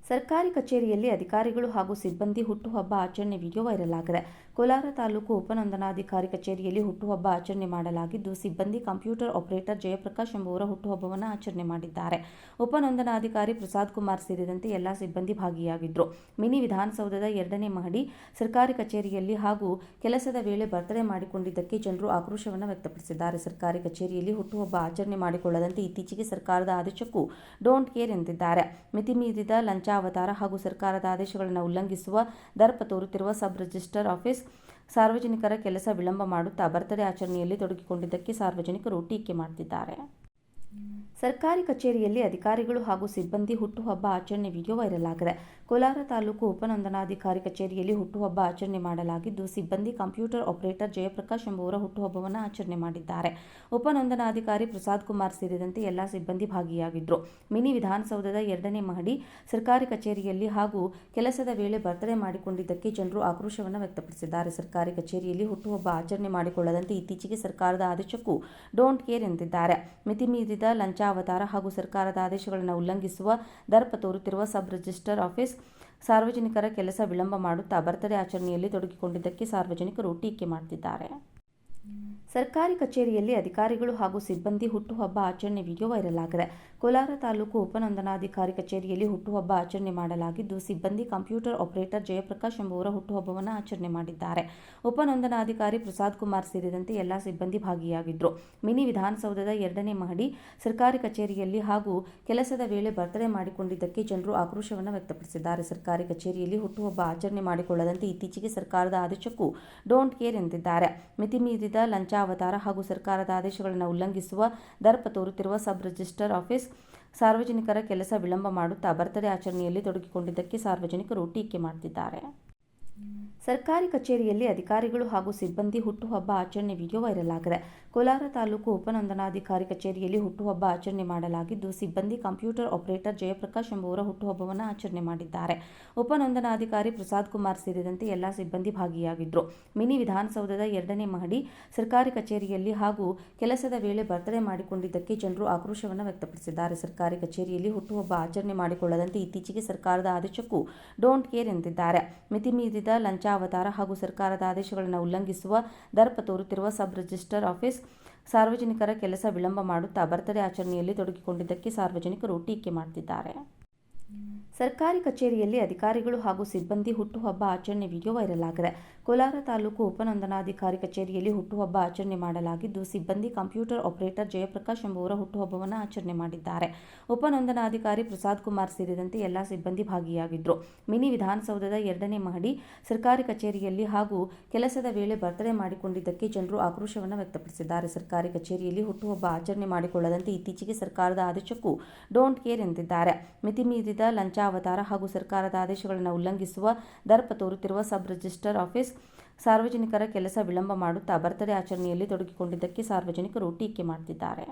ಸರ್ಕಾರಿ ಕಚೇರಿಯಲ್ಲಿ ಅಧಿಕಾರಿಗಳು ಹಾಗೂ ಸಿಬ್ಬಂದಿ ಹುಟ್ಟುಹಬ್ಬ ಆಚರಣೆ ವಿಡಿಯೋ ವೈರಲ್ ಆಗಿದೆ. ಕೋಲಾರ ತಾಲೂಕು ಉಪನೋಂದಣಾಧಿಕಾರಿ ಕಚೇರಿಯಲ್ಲಿ ಹುಟ್ಟುಹಬ್ಬ ಆಚರಣೆ ಮಾಡಲಾಗಿದ್ದು, ಸಿಬ್ಬಂದಿ ಕಂಪ್ಯೂಟರ್ ಆಪರೇಟರ್ ಜಯಪ್ರಕಾಶ್ ಎಂಬುವರ ಹುಟ್ಟುಹಬ್ಬವನ್ನು ಆಚರಣೆ ಮಾಡಿದ್ದಾರೆ. ಉಪನೋಂದಣಾಧಿಕಾರಿ ಪ್ರಸಾದ್ ಕುಮಾರ್ ಸೇರಿದಂತೆ ಎಲ್ಲ ಸಿಬ್ಬಂದಿ ಭಾಗಿಯಾಗಿದ್ದರು. ಮಿನಿ ವಿಧಾನಸೌಧದ 2ನೇ ಮಹಡಿ ಸರ್ಕಾರಿ ಕಚೇರಿಯಲ್ಲಿ ಹಾಗೂ ಕೆಲಸದ ವೇಳೆ ಬರ್ತ್ಡೇ ಮಾಡಿಕೊಂಡಿದ್ದಕ್ಕೆ ಜನರು ಆಕ್ರೋಶವನ್ನು ವ್ಯಕ್ತಪಡಿಸಿದ್ದಾರೆ. ಸರ್ಕಾರಿ ಕಚೇರಿಯಲ್ಲಿ ಹುಟ್ಟುಹಬ್ಬ ಆಚರಣೆ ಮಾಡಿಕೊಳ್ಳದಂತೆ ಇತ್ತೀಚೆಗೆ ಸರ್ಕಾರದ ಆದೇಶಕ್ಕೂ ಡೋಂಟ್ ಕೇರ್ ಎಂದಿದ್ದಾರೆ. ಮಿತಿಮೀರಿದ ಲಂಚಾವತಾರ ಹಾಗೂ ಸರ್ಕಾರದ ಆದೇಶಗಳನ್ನು ಉಲ್ಲಂಘಿಸುವ ದರ್ಪ ತೋರುತ್ತಿರುವ ಸಬ್ ರಿಜಿಸ್ಟರ್ ಆಫೀಸ್ ಸಾರ್ವಜನಿಕರ ಕೆಲಸ ವಿಳಂಬ ಮಾಡುತ್ತಾ ಬರ್ತ್ಡೇ ಆಚರಣೆಯಲ್ಲಿ ತೊಡಗಿಕೊಂಡಿದ್ದಕ್ಕೆ ಸಾರ್ವಜನಿಕರು ಟೀಕೆ ಮಾಡುತ್ತಿದ್ದಾರೆ. ಸರ್ಕಾರಿ ಕಚೇರಿಯಲ್ಲಿ ಅಧಿಕಾರಿಗಳು ಹಾಗೂ ಸಿಬ್ಬಂದಿ ಹುಟ್ಟುಹಬ್ಬ ಆಚರಣೆ ವಿಡಿಯೋ ವೈರಲ್ ಆಗಿದೆ. ಕೋಲಾರ ತಾಲೂಕು ಉಪನೋಂದಣಾಧಿಕಾರಿ ಕಚೇರಿಯಲ್ಲಿ ಹುಟ್ಟುಹಬ್ಬ ಆಚರಣೆ ಮಾಡಲಾಗಿದ್ದು, ಸಿಬ್ಬಂದಿ ಕಂಪ್ಯೂಟರ್ ಆಪರೇಟರ್ ಜಯಪ್ರಕಾಶ್ ಎಂಬುವರ ಹುಟ್ಟುಹಬ್ಬವನ್ನು ಆಚರಣೆ ಮಾಡಿದ್ದಾರೆ. ಉಪನೋಂದಣಾಧಿಕಾರಿ ಪ್ರಸಾದ್ ಕುಮಾರ್ ಸೇರಿದಂತೆ ಎಲ್ಲ ಸಿಬ್ಬಂದಿ ಭಾಗಿಯಾಗಿದ್ದರು. ಮಿನಿ ವಿಧಾನಸೌಧದ 2ನೇ ಮಹಡಿ ಸರ್ಕಾರಿ ಕಚೇರಿಯಲ್ಲಿ ಹಾಗೂ ಕೆಲಸದ ವೇಳೆ ಬರ್ತ್ಡೇ ಮಾಡಿಕೊಂಡಿದ್ದಕ್ಕೆ ಜನರು ಆಕ್ರೋಶವನ್ನು ವ್ಯಕ್ತಪಡಿಸಿದ್ದಾರೆ. ಸರ್ಕಾರಿ ಕಚೇರಿಯಲ್ಲಿ ಹುಟ್ಟುಹಬ್ಬ ಆಚರಣೆ ಮಾಡಿಕೊಳ್ಳದಂತೆ ಇತ್ತೀಚೆಗೆ ಸರ್ಕಾರದ ಆದೇಶಕ್ಕೂ ಡೋಂಟ್ ಕೇರ್ ಎಂದಿದ್ದಾರೆ. ಮಿತಿಮೀರಿದ ಲಂಚಾವತಾರ ಹಾಗೂ ಸರ್ಕಾರದ ಆದೇಶಗಳನ್ನು ಉಲ್ಲಂಘಿಸುವ ದರ್ಪ ತೋರುತ್ತಿರುವ ಸಬ್ ರಿಜಿಸ್ಟರ್ ಆಫೀಸ್ ಸಾರ್ವಜನಿಕರ ಕೆಲಸ ವಿಳಂಬ ಮಾಡುತ್ತಾ ಬರ್ತ್ಡೇ ಆಚರಣೆಯಲ್ಲಿ ತೊಡಗಿಕೊಂಡಿದ್ದಕ್ಕೆ ಸಾರ್ವಜನಿಕರು ಟೀಕೆ ಮಾಡುತ್ತಿದ್ದಾರೆ. ಸರ್ಕಾರಿ ಕಚೇರಿಯಲ್ಲಿ ಅಧಿಕಾರಿಗಳು ಹಾಗೂ ಸಿಬ್ಬಂದಿ ಹುಟ್ಟುಹಬ್ಬ ಆಚರಣೆ ವಿಡಿಯೋ ವೈರಲ್ ಆಗಿದೆ. ಕೋಲಾರ ತಾಲೂಕು ಉಪನೋಂದಣಾಧಿಕಾರಿ ಕಚೇರಿಯಲ್ಲಿ ಹುಟ್ಟುಹಬ್ಬ ಆಚರಣೆ ಮಾಡಲಾಗಿದ್ದು, ಸಿಬ್ಬಂದಿ ಕಂಪ್ಯೂಟರ್ ಆಪರೇಟರ್ ಜಯಪ್ರಕಾಶ್ ಎಂಬುವರ ಹುಟ್ಟುಹಬ್ಬವನ್ನು ಆಚರಣೆ ಮಾಡಿದ್ದಾರೆ. ಉಪನೋಂದಣಾಧಿಕಾರಿ ಪ್ರಸಾದ್ ಕುಮಾರ್ ಸೇರಿದಂತೆ ಎಲ್ಲ ಸಿಬ್ಬಂದಿ ಭಾಗಿಯಾಗಿದ್ದರು. ಮಿನಿ ವಿಧಾನಸೌಧದ 2ನೇ ಮಹಡಿ ಸರ್ಕಾರಿ ಕಚೇರಿಯಲ್ಲಿ ಹಾಗೂ ಕೆಲಸದ ವೇಳೆ ಬರ್ತ್ಡೇ ಮಾಡಿಕೊಂಡಿದ್ದಕ್ಕೆ ಜನರು ಆಕ್ರೋಶವನ್ನು ವ್ಯಕ್ತಪಡಿಸಿದ್ದಾರೆ. ಸರ್ಕಾರಿ ಕಚೇರಿಯಲ್ಲಿ ಹುಟ್ಟುಹಬ್ಬ ಆಚರಣೆ ಮಾಡಿಕೊಳ್ಳದಂತೆ ಇತ್ತೀಚೆಗೆ ಸರ್ಕಾರದ ಆದೇಶಕ್ಕೂ ಡೋಂಟ್ ಕೇರ್ ಎಂದಿದ್ದಾರೆ. ಮಿತಿಮೀರಿದ ಲಂಚಾವತಾರ ಹಾಗೂ ಸರ್ಕಾರದ ಆದೇಶಗಳನ್ನು ಉಲ್ಲಂಘಿಸುವ ದರ್ಪ ತೋರುತ್ತಿರುವ ಸಬ್ ರಿಜಿಸ್ಟರ್ ಆಫೀಸ್ ಸಾರ್ವಜನಿಕರ ಕೆಲಸ ವಿಳಂಬ ಮಾಡುತ್ತಾ ಬರ್ತ್ಡೇ ಆಚರಣೆಯಲ್ಲಿ ತೊಡಗಿಕೊಂಡಿದ್ದಕ್ಕೆ ಸಾರ್ವಜನಿಕರು ಟೀಕೆ ಮಾಡುತ್ತಿದ್ದಾರೆ. ಸರ್ಕಾರಿ ಕಚೇರಿಯಲ್ಲಿ ಅಧಿಕಾರಿಗಳು ಹಾಗೂ ಸಿಬ್ಬಂದಿ ಹುಟ್ಟುಹಬ್ಬ ಆಚರಣೆ ವಿಡಿಯೋ ವೈರಲ್ ಆಗಿದೆ. ಕೋಲಾರ ತಾಲೂಕು ಉಪನೋಂದಣಾಧಿಕಾರಿ ಕಚೇರಿಯಲ್ಲಿ ಹುಟ್ಟುಹಬ್ಬ ಆಚರಣೆ ಮಾಡಲಾಗಿದ್ದು, ಸಿಬ್ಬಂದಿ ಕಂಪ್ಯೂಟರ್ ಆಪರೇಟರ್ ಜಯಪ್ರಕಾಶ್ ಎಂಬುವರ ಹುಟ್ಟುಹಬ್ಬವನ್ನು ಆಚರಣೆ ಮಾಡಿದ್ದಾರೆ. ಉಪನೋಂದಣಾಧಿಕಾರಿ ಪ್ರಸಾದ್ ಕುಮಾರ್ ಸೇರಿದಂತೆ ಎಲ್ಲ ಸಿಬ್ಬಂದಿ ಭಾಗಿಯಾಗಿದ್ದರು. ಮಿನಿ ವಿಧಾನಸೌಧದ 2ನೇ ಮಹಡಿ ಸರ್ಕಾರಿ ಕಚೇರಿಯಲ್ಲಿ ಹಾಗೂ ಕೆಲಸದ ವೇಳೆ ಬರ್ತ್ಡೇ ಮಾಡಿಕೊಂಡಿದ್ದಕ್ಕೆ ಜನರು ಆಕ್ರೋಶವನ್ನು ವ್ಯಕ್ತಪಡಿಸಿದ್ದಾರೆ. ಸರ್ಕಾರಿ ಕಚೇರಿಯಲ್ಲಿ ಹುಟ್ಟುಹಬ್ಬ ಆಚರಣೆ ಮಾಡಿಕೊಳ್ಳದಂತೆ ಇತ್ತೀಚೆಗೆ ಸರ್ಕಾರದ ಆದೇಶಕ್ಕೂ ಡೋಂಟ್ ಕೇರ್ ಎಂದಿದ್ದಾರೆ. ಮಿತಿಮೀರಿದ ಲಂಚಾವತಾರ ಹಾಗೂ ಸರ್ಕಾರದ ಆದೇಶಗಳನ್ನು ಉಲ್ಲಂಘಿಸುವ ದರ್ಪ ತೋರುತ್ತಿರುವ ಸಬ್ ರಿಜಿಸ್ಟರ್ ಆಫೀಸ್ ಸಾರ್ವಜನಿಕರ ಕೆಲಸ ವಿಳಂಬ ಮಾಡುತ್ತಾ ಬರ್ತ್ಡೇ ಆಚರಣೆಯಲ್ಲಿ ತೊಡಗಿಕೊಂಡಿದ್ದಕ್ಕೆ ಸಾರ್ವಜನಿಕರು ಟೀಕೆ ಮಾಡುತ್ತಿದ್ದಾರೆ. ಸರ್ಕಾರಿ ಕಚೇರಿಯಲ್ಲಿ ಅಧಿಕಾರಿಗಳು ಹಾಗೂ ಸಿಬ್ಬಂದಿ ಹುಟ್ಟುಹಬ್ಬ ಆಚರಣೆ ವಿಡಿಯೋ ವೈರಲ್ ಆಗಿದೆ. ಕೋಲಾರ ತಾಲೂಕು ಉಪನೋಂದಣಾಧಿಕಾರಿ ಕಚೇರಿಯಲ್ಲಿ ಹುಟ್ಟುಹಬ್ಬ ಆಚರಣೆ ಮಾಡಲಾಗಿದ್ದು, ಸಿಬ್ಬಂದಿ ಕಂಪ್ಯೂಟರ್ ಆಪರೇಟರ್ ಜಯಪ್ರಕಾಶ್ ಎಂಬುವರ ಹುಟ್ಟುಹಬ್ಬವನ್ನು ಆಚರಣೆ ಮಾಡಿದ್ದಾರೆ. ಉಪನೋಂದಣಾಧಿಕಾರಿ ಪ್ರಸಾದ್ ಕುಮಾರ್ ಸೇರಿದಂತೆ ಎಲ್ಲ ಸಿಬ್ಬಂದಿ ಭಾಗಿಯಾಗಿದ್ದರು. ಮಿನಿ ವಿಧಾನಸೌಧದ 2ನೇ ಮಹಡಿ ಸರ್ಕಾರಿ ಕಚೇರಿಯಲ್ಲಿ ಹಾಗೂ ಕೆಲಸದ ವೇಳೆ ಬರ್ತ್ಡೇ ಮಾಡಿಕೊಂಡಿದ್ದಕ್ಕೆ ಜನರು ಆಕ್ರೋಶವನ್ನು ವ್ಯಕ್ತಪಡಿಸಿದ್ದಾರೆ. ಸರ್ಕಾರಿ ಕಚೇರಿಯಲ್ಲಿ ಹುಟ್ಟುಹಬ್ಬ ಆಚರಣೆ ಮಾಡಿಕೊಳ್ಳದಂತೆ ಇತ್ತೀಚೆಗೆ ಸರ್ಕಾರದ ಆದೇಶಕ್ಕೂ ಡೋಂಟ್ ಕೇರ್ ಎಂದಿದ್ದಾರೆ. ಮಿತಿಮೀರಿದ ಲಂಚಾವತಾರ ಹಾಗೂ ಸರ್ಕಾರದ ಆದೇಶಗಳನ್ನು ಉಲ್ಲಂಘಿಸುವ ದರ್ಪ ತೋರುತ್ತಿರುವ ಸಬ್ ರಿಜಿಸ್ಟರ್ ಆಫೀಸ್ ಸಾರ್ವಜನಿಕರ ಕೆಲಸ ವಿಳಂಬ ಮಾಡುತ್ತಾ ಬರ್ತ್ಡೇ ಆಚರಣೆಯಲ್ಲಿ ತೊಡಗಿಕೊಂಡಿದ್ದಕ್ಕೆ ಸಾರ್ವಜನಿಕರು ಟೀಕೆ ಮಾಡುತ್ತಿದ್ದಾರೆ.